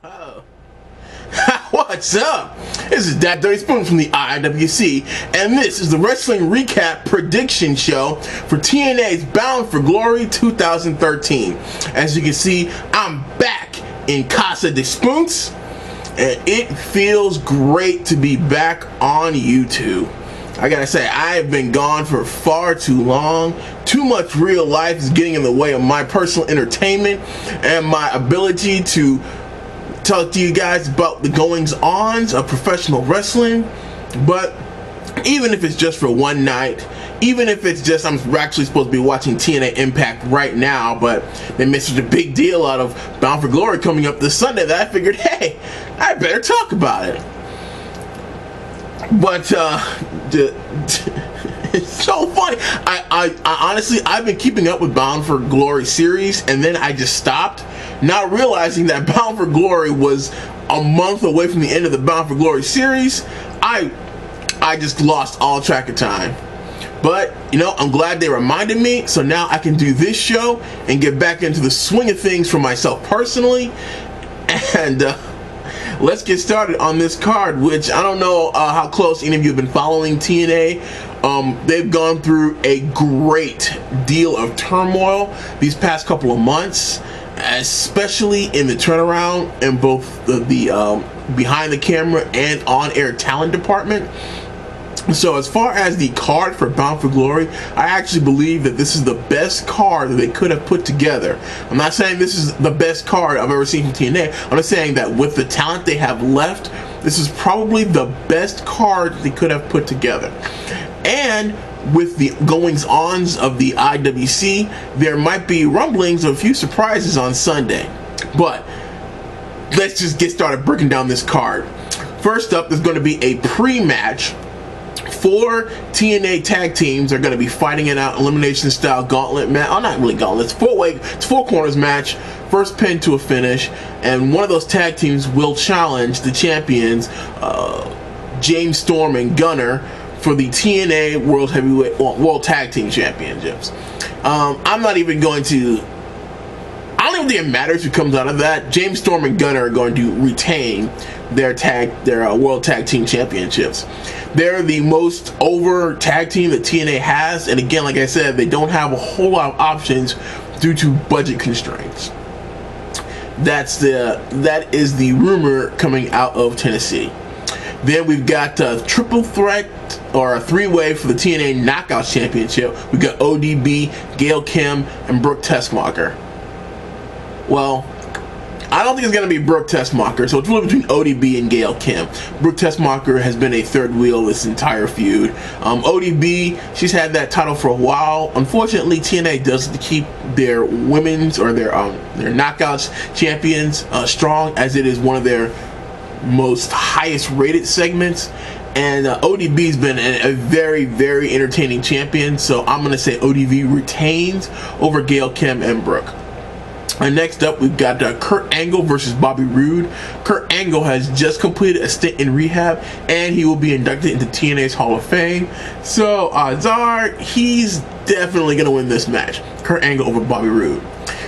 Oh. What's up? This is Dad Dirty Spoon from the IWC, and this is the Wrestling Recap Prediction Show for TNA's Bound for Glory 2013. As you can see, I'm back in Casa de Spoons, and it feels great to be back on YouTube. I gotta say, I have been gone for far too long. Too much real life is getting in the way of my personal entertainment and my ability to talk to you guys about the goings-ons of professional wrestling. But even if it's just for one night, even if it's just I'm actually supposed to be watching TNA Impact right now, but they made such a big deal out of Bound for Glory coming up this Sunday that I figured, hey, I better talk about it. But it's so funny. I honestly, I've been keeping up with Bound for Glory series, and then I just stopped, not realizing that Bound for Glory was a month away from the end of the Bound for Glory series. I just lost all track of time. But, you know, I'm glad they reminded me, so now I can do this show and get back into the swing of things for myself personally. And let's get started on this card, which I don't know how close any of you have been following TNA. They've gone through a great deal of turmoil these past couple of months, especially in the turnaround in both the behind the camera and on-air talent department. So as far as the card for Bound for Glory, I actually believe that this is the best card that they could have put together. I'm not saying this is the best card I've ever seen from TNA. I'm just saying that with the talent they have left, this is probably the best card they could have put together. And with the goings-ons of the IWC, there might be rumblings of a few surprises on Sunday. But let's just get started breaking down this card. First up, there's going to be a pre-match. 4 TNA tag teams are going to be fighting in an elimination style gauntlet match. Oh, not really gauntlet. It's 4 corners match. First pin to a finish. And one of those tag teams will challenge the champions, James Storm and Gunner, for the TNA World Tag Team Championships. I'm not even going to. I don't even think it matters who comes out of that. James Storm and Gunner are going to retain their World Tag Team Championships. They're the most over tag team that TNA has, and again, like I said, they don't have a whole lot of options due to budget constraints. That is the rumor coming out of Tennessee. Then we've got a triple threat or a 3-way for the TNA Knockouts Championship. We've got ODB, Gail Kim, and Brooke Tessmacher. Well, I don't think it's going to be Brooke Tessmacher, so it's really between ODB and Gail Kim. Brooke Tessmacher has been a third wheel this entire feud. ODB, she's had that title for a while. Unfortunately, TNA does keep their women's or their Knockouts champions strong, as it is one of their most highest rated segments. And ODB's been a very, very entertaining champion, so I'm going to say ODB retains over Gail Kim and Brooke. And next up, we've got Kurt Angle versus Bobby Roode. Kurt Angle has just completed a stint in rehab, and he will be inducted into TNA's Hall of Fame. So odds are he's definitely going to win this match. Kurt Angle over Bobby Roode.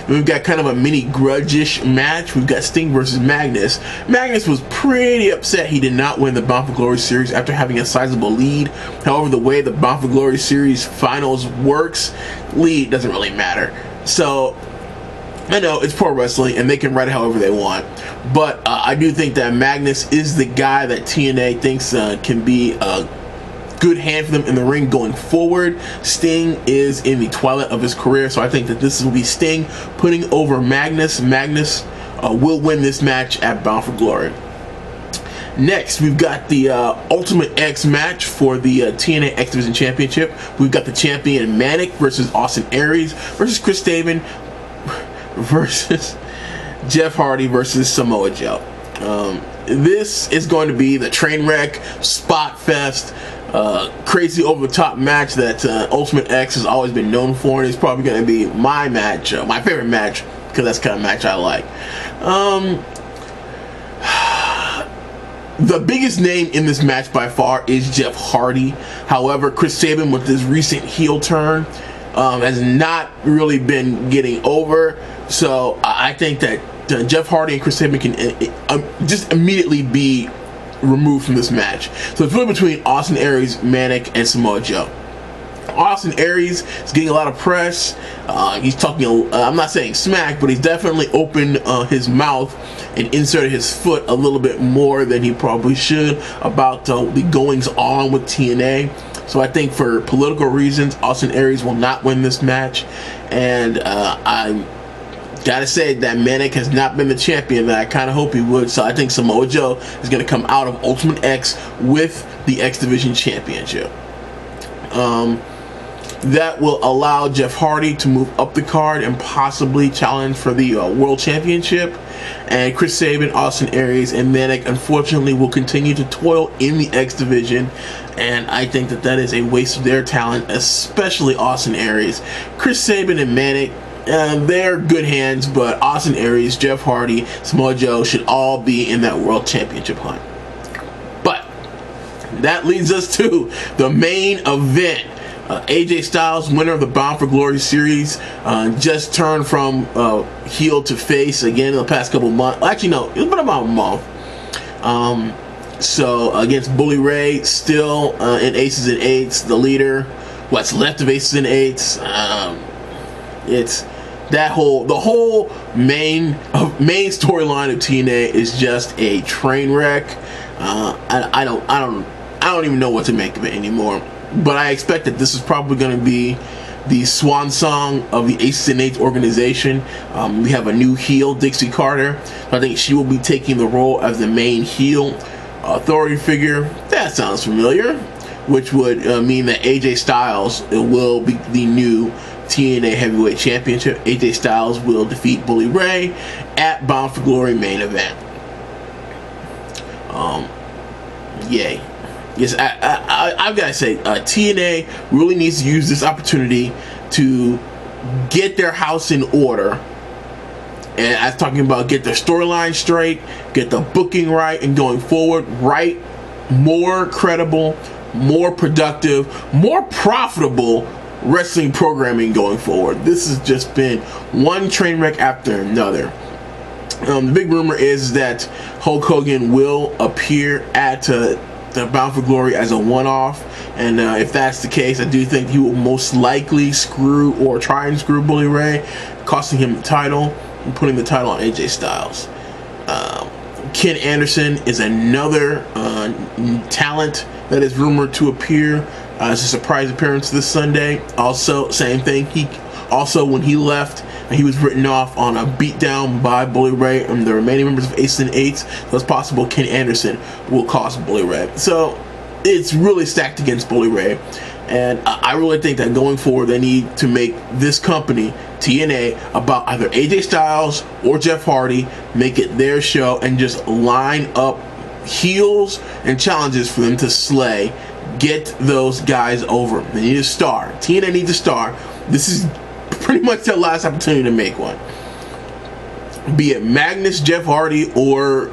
Then we've got kind of a mini grudge-ish match. We've got Sting versus Magnus. Magnus was pretty upset he did not win the Bound for Glory series after having a sizable lead. However, the way the Bound for Glory series finals works, lead doesn't really matter. So I know it's pro wrestling and they can write it however they want, but I do think that Magnus is the guy that TNA thinks can be a good hand for them in the ring going forward. Sting is in the twilight of his career, so I think that this will be Sting putting over Magnus. Magnus will win this match at Bound for Glory. Next, we've got the Ultimate X match for the TNA X Division Championship. We've got the champion Manik versus Austin Aries versus Chris Sabin versus Jeff Hardy versus Samoa Joe. This is going to be the train wreck, spot fest, crazy over the top match that Ultimate X has always been known for, and it's probably going to be my match, my favorite match, because that's the kind of match I like. The biggest name in this match by far is Jeff Hardy. However, Chris Sabin, with his recent heel turn, has not really been getting over. So I think that Jeff Hardy and Chris Sabin can just immediately be removed from this match. So it's really between Austin Aries, Manik, and Samoa Joe. Austin Aries is getting a lot of press. He's talking, I'm not saying smack, but he's definitely opened his mouth and inserted his foot a little bit more than he probably should about the goings on with TNA. So I think for political reasons, Austin Aries will not win this match. And I gotta say that Manik has not been the champion that I kind of hope he would. So I think Samoa Joe is going to come out of Ultimate X with the X Division Championship. That will allow Jeff Hardy to move up the card and possibly challenge for the World Championship. And Chris Sabin, Austin Aries, and Manik, unfortunately, will continue to toil in the X Division. And I think that that is a waste of their talent, especially Austin Aries. Chris Sabin and Manik, they're good hands, but Austin Aries, Jeff Hardy, Samoa Joe should all be in that World Championship hunt. But that leads us to the main event. AJ Styles, winner of the Bound for Glory series, just turned from heel to face again in the past couple months. Actually, no, it's been about a month. So against Bully Ray, still in Aces and Eights, the leader. What's left of Aces and Eights? It's that the whole main storyline of TNA is just a train wreck. I don't even know what to make of it anymore. But I expect that this is probably going to be the swan song of the Aces and Eights organization. We have a new heel, Dixie Carter. I think she will be taking the role as the main heel authority figure. That sounds familiar. Which would mean that AJ Styles will be the new TNA Heavyweight Championship. AJ Styles will defeat Bully Ray at Bound for Glory main event. Yay. Yes, I've got to say, TNA really needs to use this opportunity to get their house in order. And I'm talking about get their storyline straight, get the booking right, and going forward, write more credible, more productive, more profitable wrestling programming going forward. This has just been one train wreck after another. The big rumor is that Hulk Hogan will appear at the Bound for Glory as a one-off, and if that's the case, I do think he will most likely try and screw Bully Ray, costing him the title and putting the title on AJ Styles. Ken Anderson is another talent that is rumored to appear as a surprise appearance this Sunday. Also, same thing. When he left, he was written off on a beatdown by Bully Ray and the remaining members of Aces and Eights. So it's possible Ken Anderson will cost Bully Ray. So it's really stacked against Bully Ray. And I really think that going forward, they need to make this company, TNA, about either AJ Styles or Jeff Hardy, make it their show, and just line up heels and challenges for them to slay. Get those guys over. They need a star. TNA needs a star. This is pretty much their last opportunity to make one. Be it Magnus, Jeff Hardy, or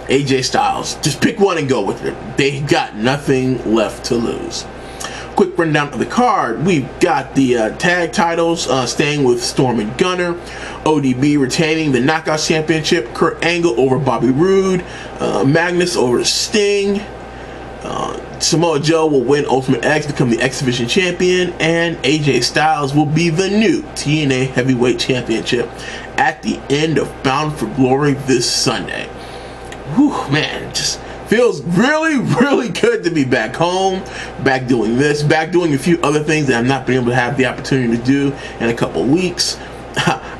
AJ Styles. Just pick one and go with it. They got nothing left to lose. Quick rundown of the card. We've got the tag titles staying with Storm and Gunner. ODB retaining the Knockouts Championship. Kurt Angle over Bobby Roode. Magnus over Sting. Samoa Joe will win Ultimate X, become the X Division Champion, and AJ Styles will be the new TNA Heavyweight Championship at the end of Bound for Glory this Sunday. Whew, man, just feels really, really good to be back home, back doing this, back doing a few other things that I've not been able to have the opportunity to do in a couple weeks.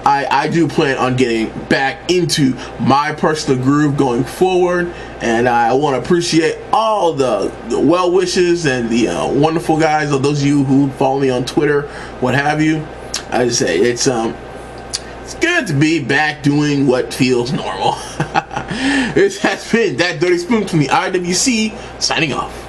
I do plan on getting back into my personal groove going forward, and I want to appreciate all the well wishes and the wonderful guys, or those of you who follow me on Twitter, what have you. I just say it's good to be back doing what feels normal. This has been That Dirty Spoon from the IWC, signing off.